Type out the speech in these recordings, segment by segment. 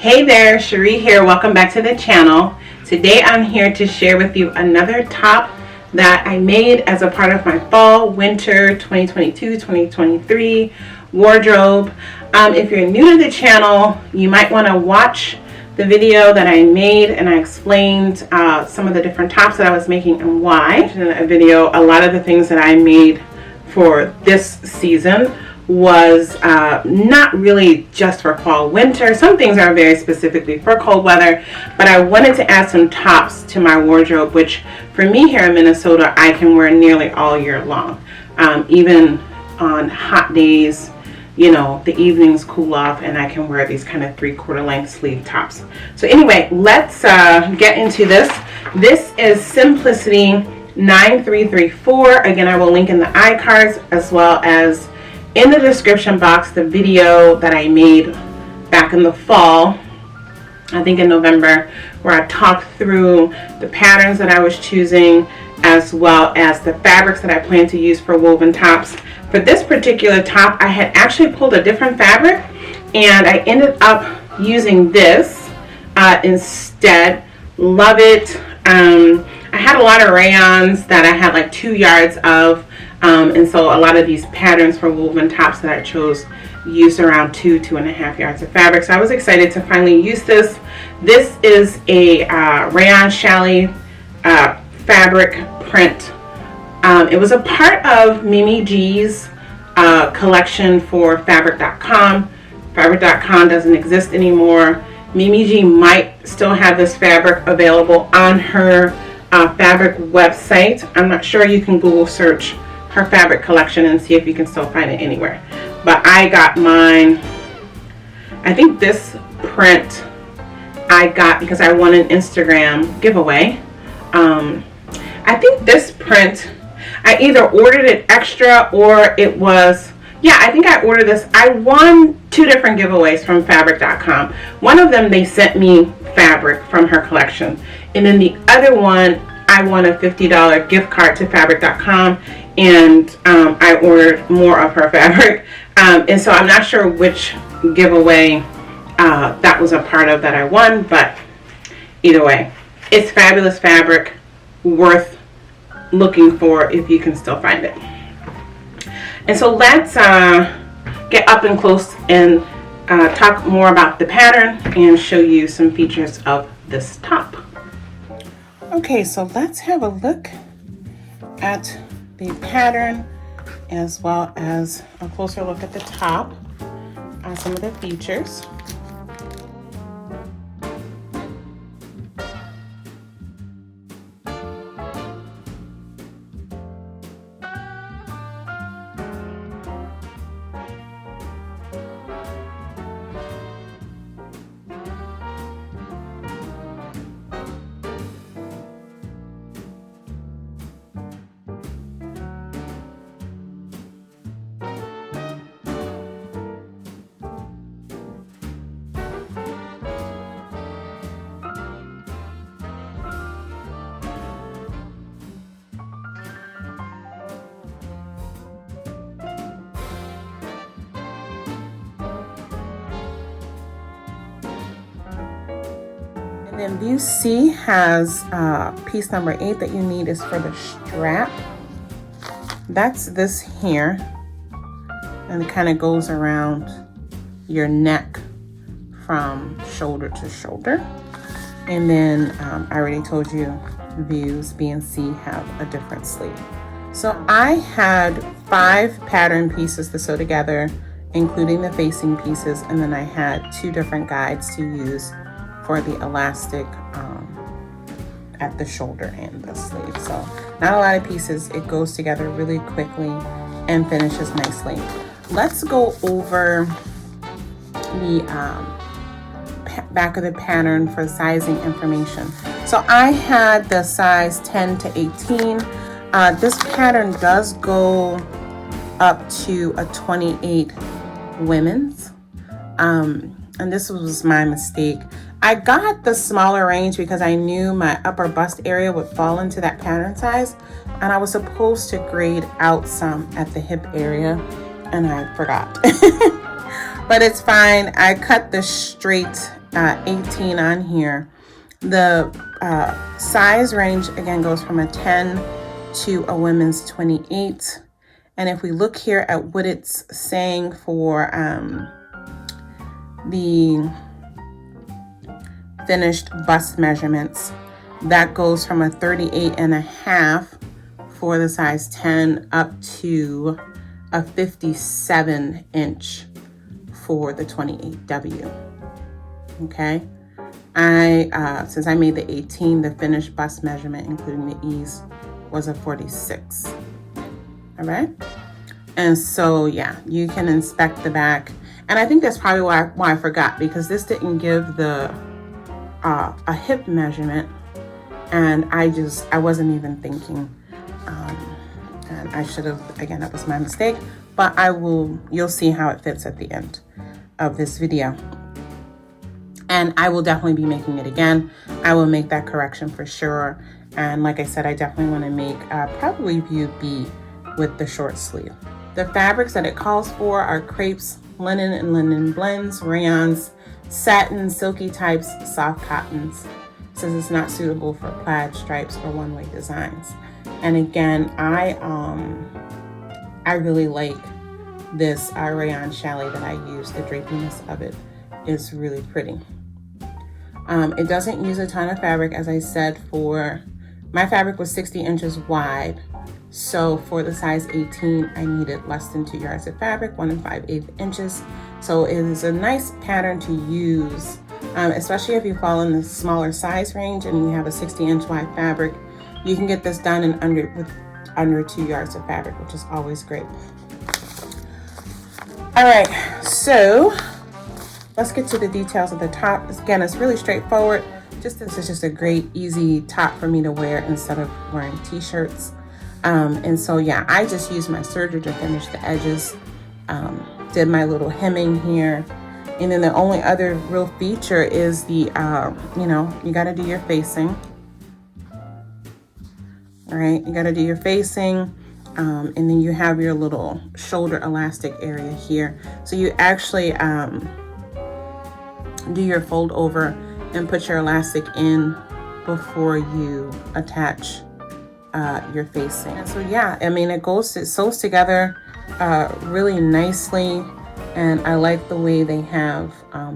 Hey there, Cherie here. Welcome back to the channel. Today I'm here to share with you another top that I made as a part of my fall winter 2022-2023 wardrobe. If you're new to the channel, you might want to watch the video that I made, and I explained some of the different tops that I was making and why. In a video, a lot of the things that I made for this season was not really just for fall winter. Some things are very specifically for cold weather, but I wanted to add some tops to my wardrobe, which for me here in Minnesota I can wear nearly all year long. Even on hot days, you know, the evenings cool off and I can wear these kind of 3/4 length sleeve tops. So anyway, let's get into this. This is Simplicity 9334. Again, I will link in the iCards as well as in the description box the video that I made back in the fall, I think in November, where I talked through the patterns that I was choosing as well as the fabrics that I plan to use for woven tops. For this particular top, I had actually pulled a different fabric and I ended up using this instead. Love it. I had a lot of rayons that I had like 2 yards of. And so a lot of these patterns for woven tops that I chose used around 2.5 yards of fabric. So I was excited to finally use this. This is a rayon challis fabric print. It was a part of Mimi G's collection for fabric.com. Fabric.com doesn't exist anymore. Mimi G might still have this fabric available on her fabric website. I'm not sure. You can Google search her fabric collection and see if you can still find it anywhere. But I got mine, I think this print I got because I won an Instagram giveaway. I think this print, I either ordered it extra or it was, yeah, I think I ordered this. I won 2 different giveaways from fabric.com. One of them, they sent me fabric from her collection. And then the other one, I won a $50 gift card to fabric.com, and I ordered more of her fabric. And so I'm not sure which giveaway that was a part of that I won, but either way, it's fabulous fabric, worth looking for if you can still find it. And so let's get up and close and talk more about the pattern and show you some features of this top. Okay, so let's have a look at the pattern as well as a closer look at the top on some of the features. And then view C has piece number 8 that you need is for the strap. That's this here, and it kind of goes around your neck from shoulder to shoulder. And then I already told you views B and C have a different sleeve. So I had 5 pattern pieces to sew together, including the facing pieces, and then I had 2 different guides to use for the elastic at the shoulder and the sleeve. So not a lot of pieces. It goes together really quickly and finishes nicely. Let's go over the back of the pattern for sizing information. So I had the size 10 to 18. This pattern does go up to a 28 women's, and this was my mistake. I got the smaller range because I knew my upper bust area would fall into that pattern size, and I was supposed to grade out some at the hip area, and I forgot. but it's fine. I cut the straight 18 on here. The size range again goes from a 10 to a women's 28. And if we look here at what it's saying for the finished bust measurements, that goes from a 38.5 for the size 10 up to a 57 inch for the 28W. Okay, since I made the 18, the finished bust measurement including the ease was a 46. All right, and so yeah, you can inspect the back, and I think that's probably why I forgot, because this didn't give the a hip measurement, and I wasn't even thinking, and I should have, again, that was my mistake, but you'll see how it fits at the end of this video. And I will definitely be making it again. I will make that correction for sure. And like I said, I definitely want to make probably view B with the short sleeve. The fabrics that it calls for are crepes, linen and linen blends, rayons, satin, silky types, soft cottons, since it's not suitable for plaid, stripes, or one-way designs. And again, I really like this rayon challis that I use. The drapiness of it is really pretty. It doesn't use a ton of fabric, as I said. For my fabric was 60 inches wide, so for the size 18 I needed less than 2 yards of fabric, 1 5/8 inches. So it is a nice pattern to use, especially if you fall in the smaller size range and you have a 60-inch wide fabric. You can get this done in under 2 yards of fabric, which is always great. All right, so let's get to the details of the top. Again, it's really straightforward. This is just a great, easy top for me to wear instead of wearing t-shirts. And so, yeah, I just used my serger to finish the edges. Did my little hemming here. And then the only other real feature is the, you got to do your facing. All right, you got to do your facing. And then you have your little shoulder elastic area here. So you actually do your fold over and put your elastic in before you attach your facing. And so yeah, I mean, it sews together really nicely, and I like the way they have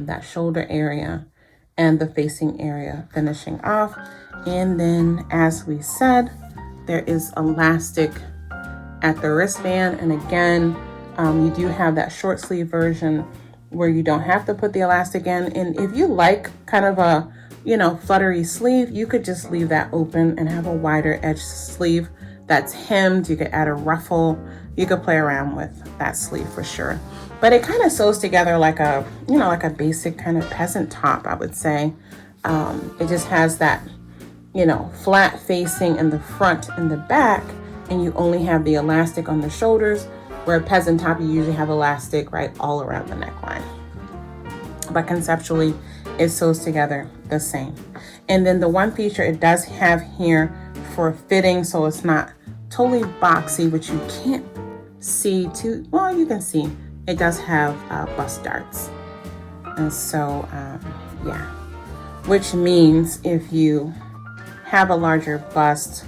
that shoulder area and the facing area finishing off. And then, as we said, there is elastic at the wristband, and again, you do have that short sleeve version where you don't have to put the elastic in. And if you like kind of a fluttery sleeve, you could just leave that open and have a wider edge sleeve that's hemmed. You could add a ruffle. You could play around with that sleeve for sure. But it kind of sews together like a basic kind of peasant top, I would say. It just has that, flat facing in the front and the back, and you only have the elastic on the shoulders, where a peasant top, you usually have elastic right all around the neckline. But conceptually, it sews together the same. And then the one feature it does have here for fitting, so it's not totally boxy, which you can't see too well. You can see it does have bust darts, and so yeah, which means if you have a larger bust,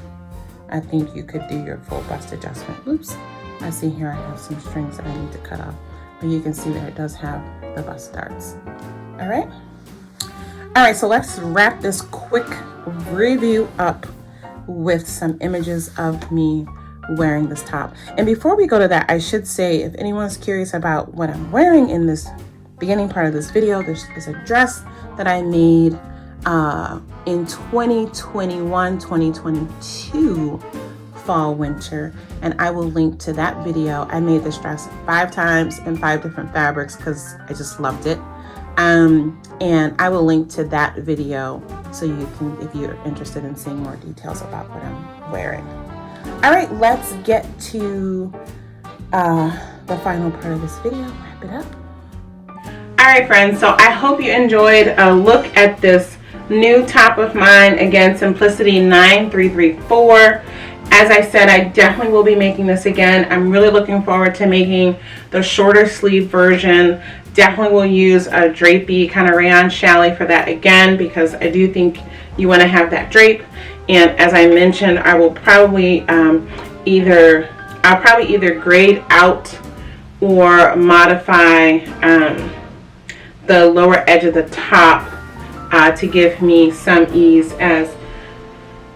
I think you could do your full bust adjustment. Oops, I see here I have some strings that I need to cut off, but you can see that it does have the bust darts. All right. All right, so let's wrap this quick review up with some images of me wearing this top. And before we go to that, I should say, if anyone's curious about what I'm wearing in this beginning part of this video, this is a dress that I made in 2021, 2022 fall winter, and I will link to that video. I made this dress 5 times in 5 different fabrics because I just loved it. And I will link to that video so you can, if you're interested in seeing more details about what I'm wearing. All right, let's get to the final part of this video. Wrap it up. All right, friends, so I hope you enjoyed a look at this new top of mine. Again, Simplicity 9334. As I said, I definitely will be making this again. I'm really looking forward to making the shorter sleeve version. Definitely will use a drapey kind of rayon challis for that again, because I do think you want to have that drape. And as I mentioned, I will probably either grade out or modify the lower edge of the top to give me some ease, as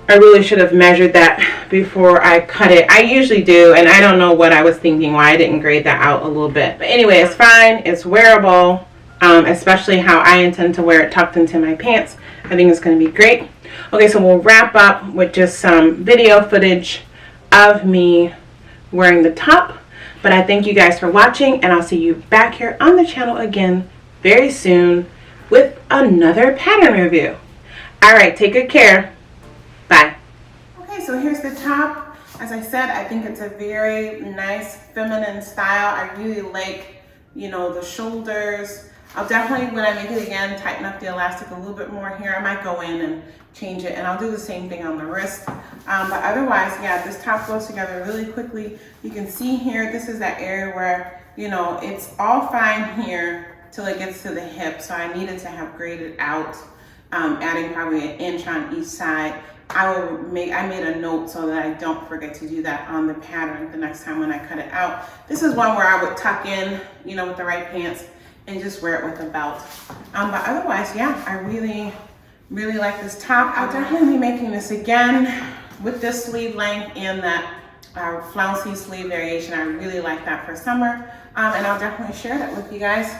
I really should have measured that before I cut it. I usually do, and I don't know what I was thinking, why I didn't grade that out a little bit. But anyway, it's fine. It's wearable, especially how I intend to wear it tucked into my pants. I think it's going to be great. Okay, so we'll wrap up with just some video footage of me wearing the top. But I thank you guys for watching, and I'll see you back here on the channel again very soon with another pattern review. All right, take good care. Bye. Okay, so here's the top. As I said, I think it's a very nice feminine style. I really like, you know, the shoulders. I'll definitely, when I make it again, tighten up the elastic a little bit more here. I might go in and change it, and I'll do the same thing on the wrist. But otherwise, yeah, this top goes together really quickly. You can see here, this is that area where, you know, it's all fine here till it gets to the hip. So I needed to have graded out, adding probably an inch on each side. I made a note so that I don't forget to do that on the pattern the next time when I cut it out. This is one where I would tuck in, you know, with the right pants and just wear it with a belt. But otherwise, yeah, I really like this top. I'll definitely be making this again with this sleeve length and that flouncy sleeve variation. I really like that for summer. And I'll definitely share that with you guys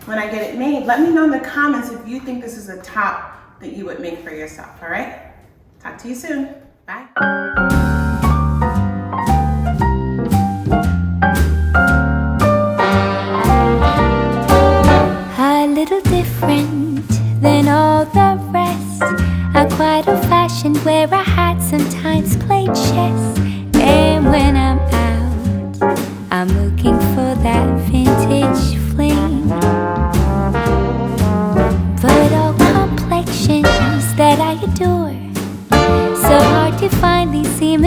when I get it made. Let me know in the comments if you think this is a top that you would make for yourself, all right? Talk to you soon. Bye. A little different than all the rest. I'm quite old-fashioned, wear a hat, sometimes play chess. And when I'm out, I'm looking for that vintage fling. But all complexions that I adore, so hard to find these seem